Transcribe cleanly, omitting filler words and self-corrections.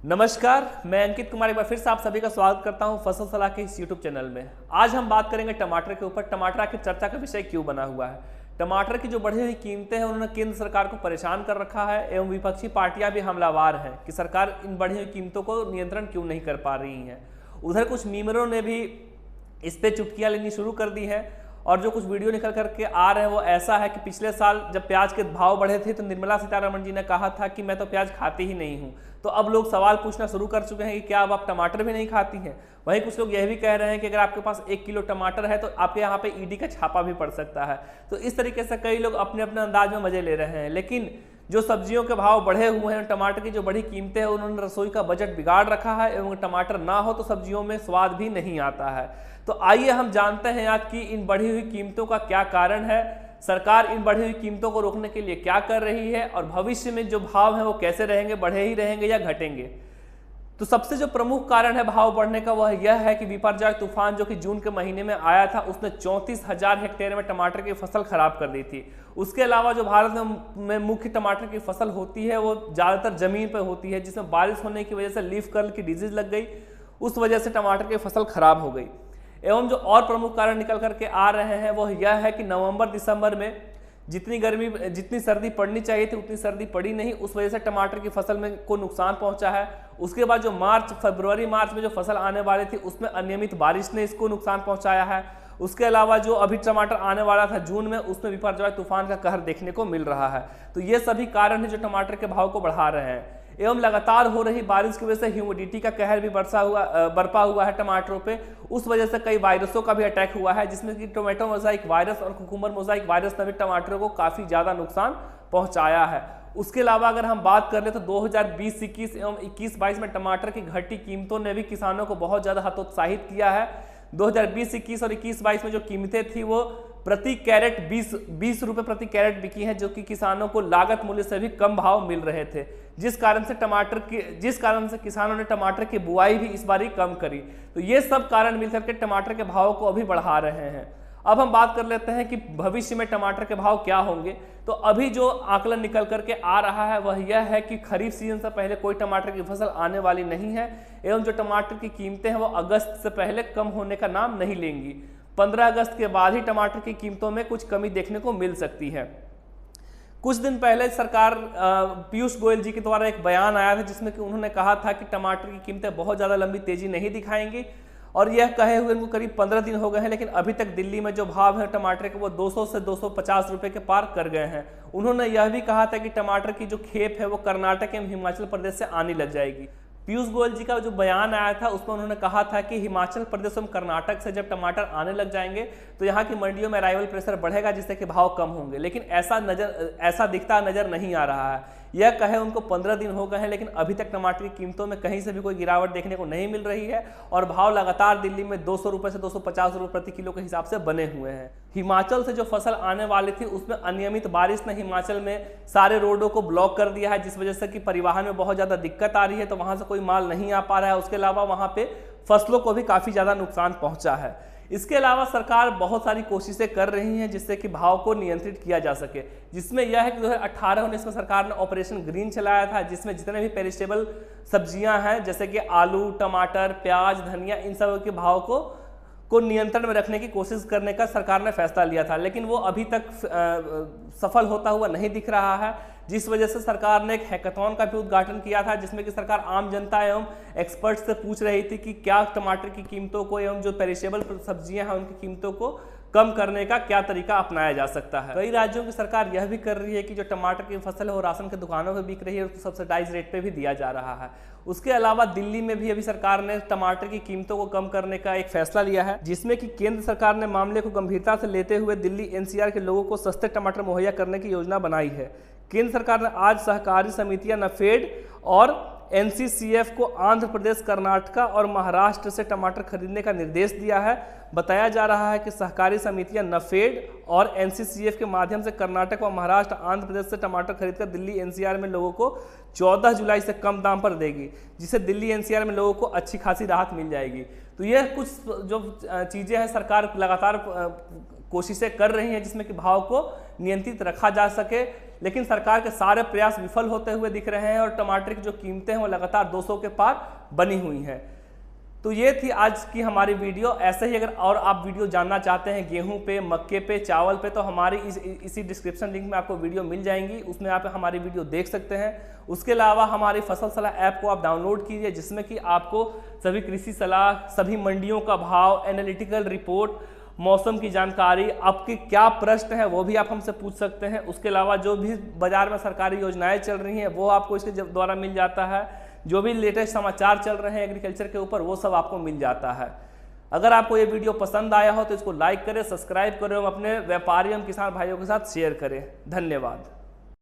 नमस्कार, मैं अंकित कुमार एक बार फिर से आप सभी का स्वागत करता हूं फसल सलाह के इस यूट्यूब चैनल में। आज हम बात करेंगे टमाटर के ऊपर। टमाटर आखिर चर्चा का विषय क्यों बना हुआ है। टमाटर की जो बढ़ी हुई कीमतें हैं उन्होंने केंद्र सरकार को परेशान कर रखा है एवं विपक्षी पार्टियां भी हमलावार हैं कि सरकार इन बढ़ी हुई कीमतों को नियंत्रण क्यों नहीं कर पा रही है। उधर कुछ मीमरों ने भी इस पे चुटकियां लेनी शुरू कर दी है और जो कुछ वीडियो निकल करके आ रहे हैं वो ऐसा है कि पिछले साल जब प्याज के भाव बढ़े थे तो निर्मला सीतारमण जी ने कहा था कि मैं तो प्याज खाती ही नहीं हूं। तो अब लोग सवाल पूछना शुरू कर चुके हैं कि क्या अब आप टमाटर भी नहीं खाती हैं। वहीं कुछ लोग यह भी कह रहे हैं कि अगर आपके पास 1 किलो टमाटर है तो आपके यहाँ पे ईडी का छापा भी पड़ सकता है। तो इस तरीके से कई लोग अपने अपने अंदाज में मजे ले रहे हैं। लेकिन जो सब्जियों के भाव बढ़े हुए हैं, टमाटर की जो बढ़ी कीमतें हैं, उन्होंने रसोई का बजट बिगाड़ रखा है एवं टमाटर ना हो तो सब्जियों में स्वाद भी नहीं आता है। तो आइए हम जानते हैं आज की इन बढ़ी हुई कीमतों का क्या कारण है, सरकार इन बढ़ी हुई कीमतों को रोकने के लिए क्या कर रही है और भविष्य में जो भाव हैं वो कैसे रहेंगे, बढ़े ही रहेंगे या घटेंगे। तो सबसे जो प्रमुख कारण है भाव बढ़ने का वह यह है कि बिपरजॉय तूफान जो कि जून के महीने में आया था उसने 34,000 हेक्टेयर में टमाटर की फसल खराब कर दी थी। उसके अलावा जो भारत में मुख्य टमाटर की फसल होती है वो ज़्यादातर जमीन पर होती है, जिसमें बारिश होने की वजह से लीफ कर्ल की डिजीज लग गई, उस वजह से टमाटर की फसल खराब हो गई। एवं जो और प्रमुख कारण निकल करके आ रहे हैं वह यह है कि नवंबर दिसंबर में जितनी सर्दी पड़नी चाहिए थी उतनी सर्दी पड़ी नहीं, उस वजह से टमाटर की फसल में को नुकसान पहुंचा है। उसके बाद जो फरवरी मार्च में जो फसल आने वाली थी उसमें अनियमित बारिश ने इसको नुकसान पहुंचाया है। उसके अलावा जो अभी टमाटर आने वाला था जून में उसमें बिपरजॉय तूफान का कहर देखने को मिल रहा है। तो ये सभी कारण है जो टमाटर के भाव को बढ़ा रहे हैं। एवं लगातार हो रही बारिश की वजह से ह्यूमिडिटी का कहर भी बरपा हुआ है टमाटरों पे। उस वजह से कई वायरसों का भी अटैक हुआ है, जिसमें कि टोमेटो मोजाइक वायरस और कुकुम्बर मोजाइक वायरस ने भी टमाटरों को काफी ज्यादा नुकसान पहुंचाया है। उसके अलावा अगर हम बात कर ले तो 2020-21 एवं 21-22 में टमाटर की घटी कीमतों ने भी किसानों को बहुत ज्यादा हतोत्साहित किया है। 2020-21 और 21-22 में जो कीमतें थी वो प्रति कैरेट 20 रुपए प्रति कैरेट बिकी है, जो कि किसानों को लागत मूल्य से भी कम भाव मिल रहे थे, जिस कारण से किसानों ने टमाटर की बुआई भी इस बार ही कम करी। तो ये सब कारण मिलकर के टमाटर के भाव को अभी बढ़ा रहे हैं। अब हम बात कर लेते हैं कि भविष्य में टमाटर के भाव क्या होंगे। तो अभी जो आकलन निकल करके आ रहा है वह यह है कि खरीफ सीजन से पहले कोई टमाटर की फसल आने वाली नहीं है एवं जो टमाटर की कीमतें हैं वो अगस्त से पहले कम होने का नाम नहीं लेंगी। 15 अगस्त के बाद ही टमाटर की कीमतों में कुछ कमी देखने को मिल सकती है। कुछ दिन पहले सरकार पीयूष गोयल जी के द्वारा एक बयान आया था जिसमें कि उन्होंने कहा था कि टमाटर की कीमतें बहुत ज़्यादा लंबी तेजी नहीं दिखाएंगी, और यह कहे हुए उनको करीब 15 दिन हो गए हैं, लेकिन अभी तक दिल्ली में जो भाव है टमाटर के वो 200 से 250 रुपए के पार कर गए हैं। उन्होंने यह भी कहा था कि टमाटर की जो खेप है वो कर्नाटक एवं हिमाचल प्रदेश से आने लग जाएगी। पीयूष गोयल जी का जो बयान आया था उसमें उन्होंने कहा था कि हिमाचल प्रदेश एवं कर्नाटक से जब टमाटर आने लग जाएंगे तो यहाँ की मंडियों में अराइवल प्रेशर बढ़ेगा, जिससे कि भाव कम होंगे। लेकिन ऐसा दिखता नजर नहीं आ रहा है। यह कहे उनको 15 दिन हो गए हैं, लेकिन अभी तक टमाटर की कीमतों में कहीं से भी कोई गिरावट देखने को नहीं मिल रही है और भाव लगातार दिल्ली में 200 रुपए से 250 रुपए प्रति किलो के हिसाब से बने हुए हैं। हिमाचल से जो फसल आने वाली थी उसमें अनियमित बारिश ने हिमाचल में सारे रोडों को ब्लॉक कर दिया है, जिस वजह से कि परिवहन में बहुत ज्यादा दिक्कत आ रही है, तो वहां से कोई माल नहीं आ पा रहा है। उसके अलावा वहां पे फसलों को भी काफी ज्यादा नुकसान पहुंचा है। इसके अलावा सरकार बहुत सारी कोशिशें कर रही हैं जिससे कि भाव को नियंत्रित किया जा सके, जिसमें यह है कि 2018-19 में सरकार ने ऑपरेशन ग्रीन चलाया था, जिसमें जितने भी पेरिशेबल सब्जियां हैं जैसे कि आलू, टमाटर, प्याज, धनिया, इन सब के भाव को नियंत्रण में रखने की कोशिश करने का सरकार ने फैसला लिया था, लेकिन वो अभी तक सफल होता हुआ नहीं दिख रहा है। जिस वजह से सरकार ने एक हैकाथॉन का भी उद्घाटन किया था, जिसमें कि सरकार आम जनता एवं एक्सपर्ट से पूछ रही थी कि क्या टमाटर की कीमतों को एवं जो पेरिशेबल सब्जियां हैं उनकी कीमतों को कम करने का क्या तरीका अपनाया जा सकता है। कई राज्यों की सरकार यह भी कर रही है कि जो टमाटर की फसल है वो राशन की दुकानों में बिक रही है, उसको सब्सिडाइज रेट पे भी दिया जा रहा है। उसके अलावा दिल्ली में भी अभी सरकार ने टमाटर की कीमतों को कम करने का एक फैसला लिया है, जिसमें कि केंद्र सरकार ने मामले को गंभीरता से लेते हुए दिल्ली एनसीआर के लोगों को सस्ते टमाटर मुहैया करने की योजना बनाई है। केंद्र सरकार ने आज सहकारी समितियां नफेड और एनसीसीएफ को आंध्र प्रदेश, कर्नाटक और महाराष्ट्र से टमाटर खरीदने का निर्देश दिया है। बताया जा रहा है कि सहकारी समितियां नफेड और एनसीसीएफ के माध्यम से कर्नाटक व महाराष्ट्र, आंध्र प्रदेश से टमाटर खरीदकर दिल्ली एनसीआर में लोगों को 14 जुलाई से कम दाम पर देगी, जिससे दिल्ली एनसीआर में लोगों को अच्छी खासी राहत मिल जाएगी। तो यह कुछ जो चीज़ें हैं सरकार लगातार कोशिशें कर रही हैं जिसमें कि भाव को नियंत्रित रखा जा सके, लेकिन सरकार के सारे प्रयास विफल होते हुए दिख रहे हैं और टमाटर की जो कीमतें हैं वो लगातार 200 के पार बनी हुई हैं। तो ये थी आज की हमारी वीडियो। ऐसे ही अगर और आप वीडियो जानना चाहते हैं गेहूं पे, मक्के पे, चावल पे, तो हमारी इसी डिस्क्रिप्शन लिंक में आपको वीडियो मिल जाएंगी, उसमें आप हमारी वीडियो देख सकते हैं। उसके अलावा हमारी फसल सलाह ऐप को आप डाउनलोड कीजिए, जिसमें कि आपको सभी कृषि सलाह, सभी मंडियों का भाव, एनालिटिकल रिपोर्ट, मौसम की जानकारी, आपके क्या प्रश्न है वो भी आप हमसे पूछ सकते हैं। उसके अलावा जो भी बाजार में सरकारी योजनाएं चल रही हैं वो आपको इसके द्वारा मिल जाता है। जो भी लेटेस्ट समाचार चल रहे हैं एग्रीकल्चर के ऊपर वो सब आपको मिल जाता है। अगर आपको ये वीडियो पसंद आया हो तो इसको लाइक करें, सब्सक्राइब करें और अपने व्यापारी एवं किसान भाइयों के साथ शेयर करें। धन्यवाद।